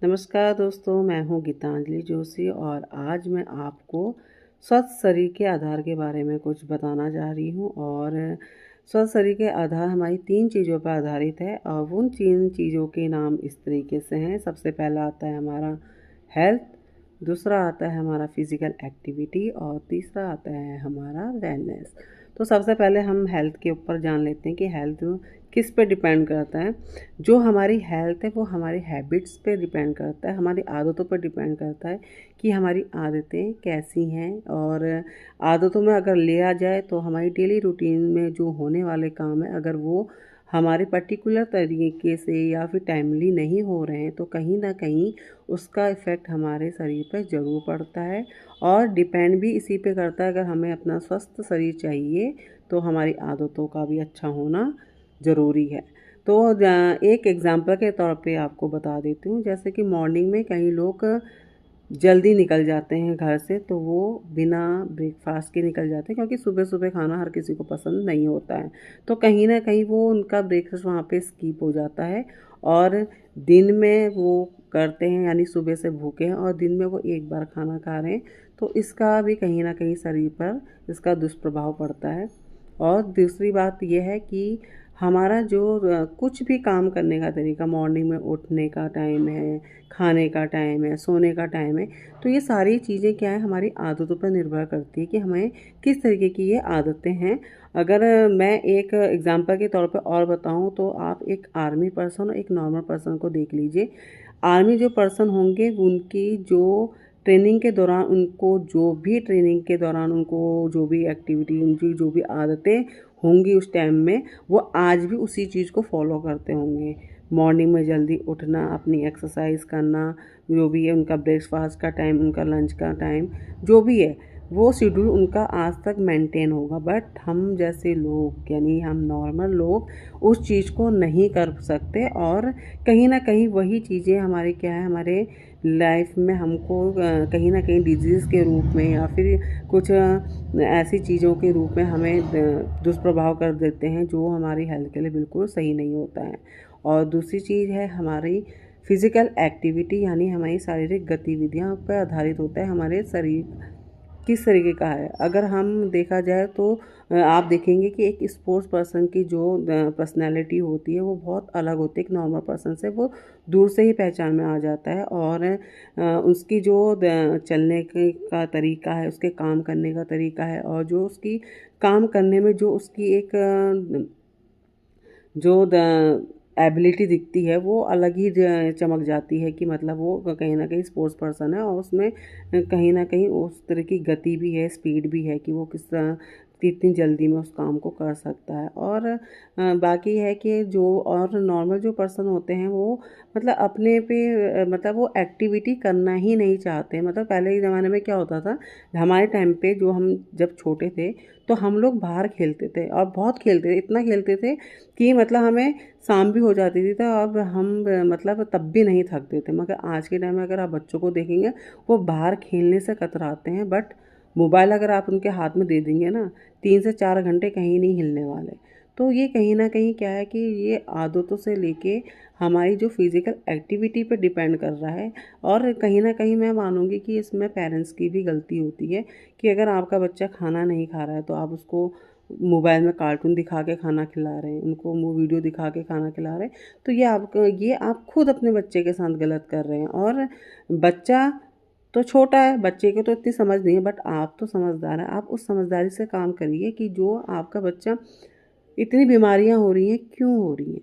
नमस्कार दोस्तों, मैं हूँ गीतांजलि जोशी और आज मैं आपको स्वस्थ शरीर के आधार के बारे में कुछ बताना जा रही हूँ। और स्वस्थ शरीर के आधार हमारी 3 चीज़ों पर आधारित है और उन 3 चीज़ों के नाम इस तरीके से हैं। सबसे पहला आता है हमारा हेल्थ, दूसरा आता है हमारा फिज़िकल एक्टिविटी और तीसरा आता है हमारा वेलनेस। तो सबसे पहले हम हेल्थ के ऊपर जान लेते हैं कि हेल्थ किस पे डिपेंड करता है। जो हमारी हेल्थ है वो हमारी हैबिट्स पे डिपेंड करता है, हमारी आदतों पर डिपेंड करता है कि हमारी आदतें कैसी हैं। और आदतों में अगर लिया जाए तो हमारी डेली रूटीन में जो होने वाले काम है, अगर वो हमारे पर्टिकुलर तरीके से या फिर टाइमली नहीं हो रहे हैं तो कहीं ना कहीं उसका इफ़ेक्ट हमारे शरीर पर ज़रूर पड़ता है। और डिपेंड भी इसी पे करता है, अगर हमें अपना स्वस्थ शरीर चाहिए तो हमारी आदतों का भी अच्छा होना ज़रूरी है। तो एक एग्ज़ाम्पल के तौर पे आपको बता देती हूँ, जैसे कि मॉर्निंग में कई लोग जल्दी निकल जाते हैं घर से, तो वो बिना ब्रेकफास्ट के निकल जाते हैं क्योंकि सुबह सुबह खाना हर किसी को पसंद नहीं होता है। तो कहीं ना कहीं वो उनका ब्रेकफास्ट वहाँ पे स्किप हो जाता है और दिन में वो करते हैं, यानी सुबह से भूखे हैं और दिन में वो एक बार खाना खा रहे हैं। तो इसका भी कहीं ना कहीं शरीर पर इसका दुष्प्रभाव पड़ता है। और दूसरी बात यह है कि हमारा जो कुछ भी काम करने का तरीका, मॉर्निंग में उठने का टाइम है, खाने का टाइम है, सोने का टाइम है, तो ये सारी चीज़ें क्या है हमारी आदतों पर निर्भर करती है कि हमें किस तरीके की ये आदतें हैं। अगर मैं एक एग्जांपल के तौर पे और बताऊं तो आप एक आर्मी पर्सन और एक नॉर्मल पर्सन को देख लीजिए। आर्मी जो पर्सन होंगे उनकी जो ट्रेनिंग के दौरान उनको जो भी एक्टिविटी, उनकी जो भी आदतें होंगी उस टाइम में, वो आज भी उसी चीज़ को फॉलो करते होंगे। मॉर्निंग में जल्दी उठना, अपनी एक्सरसाइज करना, जो भी है उनका ब्रेकफास्ट का टाइम, उनका लंच का टाइम, जो भी है वो शेड्यूल उनका आज तक मेंटेन होगा। बट हम जैसे लोग, यानी हम नॉर्मल लोग, उस चीज़ को नहीं कर सकते और कहीं ना कहीं वही चीज़ें हमारे क्या है, हमारे लाइफ में हमको कहीं ना कहीं डिजीज़ के रूप में या फिर कुछ ऐसी चीज़ों के रूप में हमें दुष्प्रभाव कर देते हैं जो हमारी हेल्थ के लिए बिल्कुल सही नहीं होता है। और दूसरी चीज़ है हमारी फिज़िकल एक्टिविटी, यानी हमारी शारीरिक गतिविधियाँ पर आधारित होता है हमारे शरीर किस तरीके का है। अगर हम देखा जाए तो आप देखेंगे कि एक स्पोर्ट्स पर्सन की जो पर्सनैलिटी होती है वो बहुत अलग होती है एक नॉर्मल पर्सन से। वो दूर से ही पहचान में आ जाता है और उसकी जो चलने का तरीका है, उसके काम करने का तरीका है और जो उसकी काम करने में जो उसकी एक जो एबिलिटी दिखती है वो अलग ही चमक जाती है कि मतलब वो कहीं ना कहीं स्पोर्ट्स पर्सन है और उसमें कहीं ना कहीं उस तरह की गति भी है, स्पीड भी है कि वो कितनी जल्दी में उस काम को कर सकता है। और बाकी है कि जो और नॉर्मल जो पर्सन होते हैं वो मतलब अपने पे मतलब वो एक्टिविटी करना ही नहीं चाहते। मतलब पहले के ज़माने में क्या होता था, हमारे टाइम पे जो हम जब छोटे थे तो हम लोग बाहर खेलते थे और बहुत खेलते थे, इतना खेलते थे कि मतलब हमें शाम भी हो जाती थी तो अब हम मतलब तब भी नहीं थकते थे। मगर आज के टाइम में अगर आप बच्चों को देखेंगे वो बाहर खेलने से कतराते हैं, बट मोबाइल अगर आप उनके हाथ में दे देंगे ना, 3 से 4 घंटे कहीं नहीं हिलने वाले। तो ये कहीं ना कहीं क्या है कि ये आदतों से लेके हमारी जो फिज़िकल एक्टिविटी पे डिपेंड कर रहा है। और कहीं ना कहीं मैं मानूंगी कि इसमें पेरेंट्स की भी गलती होती है कि अगर आपका बच्चा खाना नहीं खा रहा है तो आप उसको मोबाइल में कार्टून दिखा के खाना खिला रहे हैं, उनको वीडियो दिखा के खाना खिला रहे हैं। तो ये आप खुद अपने बच्चे के साथ गलत कर रहे हैं। और बच्चा तो छोटा है, बच्चे को तो इतनी समझ नहीं है, बट आप तो समझदार हैं। आप उस समझदारी से काम करिए कि जो आपका बच्चा इतनी बीमारियां हो रही हैं क्यों हो रही हैं,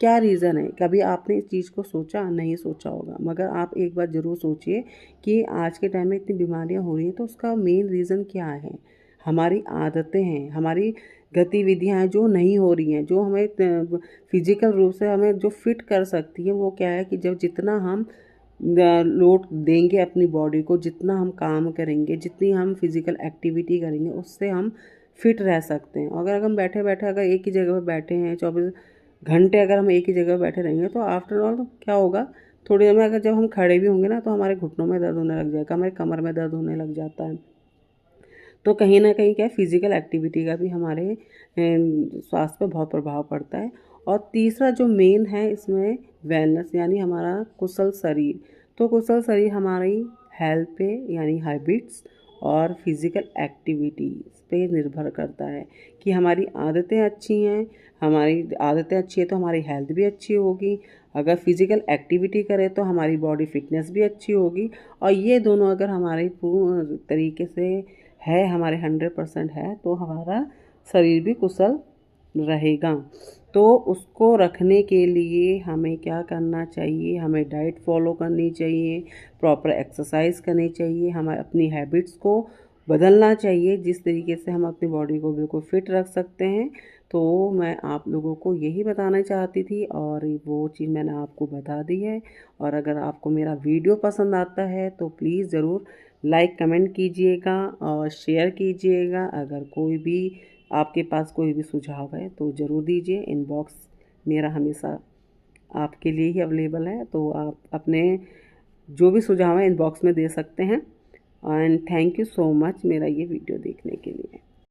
क्या रीज़न है। कभी आपने इस चीज़ को सोचा? नहीं सोचा होगा, मगर आप एक बार ज़रूर सोचिए कि आज के टाइम में इतनी बीमारियां हो रही हैं तो उसका मेन रीज़न क्या है। हमारी आदतें हैं, हमारी गतिविधियां हैं जो नहीं हो रही हैं, जो हमें फिजिकल रूप से हमें जो फिट कर सकती हैं। वो क्या है कि जब जितना हम लोड देंगे अपनी बॉडी को, जितना हम काम करेंगे, जितनी हम फिज़िकल एक्टिविटी करेंगे, उससे हम फिट रह सकते हैं। अगर हम बैठे बैठे अगर एक ही जगह पर बैठे हैं 24 घंटे, अगर हम एक ही जगह बैठे रहेंगे तो आफ्टर ऑल क्या होगा, थोड़ी देर में अगर जब हम खड़े भी होंगे ना तो हमारे घुटनों में दर्द होने लग जाएगा, हमारे कमर में दर्द होने लग जाता है। तो कहीं ना कहीं क्या है, फिज़िकल एक्टिविटी का भी हमारे स्वास्थ्य पे बहुत प्रभाव पड़ता है। और तीसरा जो मेन है इसमें वेलनेस यानी हमारा कुशल शरीर। तो कुशल शरीर हमारी हेल्थ पे यानी हैबिट्स और फिज़िकल एक्टिविटीज़ पे निर्भर करता है कि हमारी आदतें अच्छी हैं। हमारी आदतें अच्छी है तो हमारी हेल्थ भी अच्छी होगी। अगर फिज़िकल एक्टिविटी करें तो हमारी बॉडी फिटनेस भी अच्छी होगी। और ये दोनों अगर हमारे पूर्ण तरीके से है, हमारे 100% है, तो हमारा शरीर भी कुशल रहेगा। तो उसको रखने के लिए हमें क्या करना चाहिए, हमें डाइट फॉलो करनी चाहिए, प्रॉपर एक्सरसाइज करनी चाहिए, हमें अपनी हैबिट्स को बदलना चाहिए जिस तरीके से हम अपनी बॉडी को बिल्कुल फिट रख सकते हैं। तो मैं आप लोगों को यही बताना चाहती थी और वो चीज़ मैंने आपको बता दी है। और अगर आपको मेरा वीडियो पसंद आता है तो प्लीज़ ज़रूर लाइक कमेंट कीजिएगा और शेयर कीजिएगा। अगर कोई भी आपके पास कोई भी सुझाव है तो ज़रूर दीजिए। इनबॉक्स मेरा हमेशा आपके लिए ही अवेलेबल है, तो आप अपने जो भी सुझाव है इनबॉक्स में दे सकते हैं। And thank you so much मेरा ये वीडियो देखने के लिए।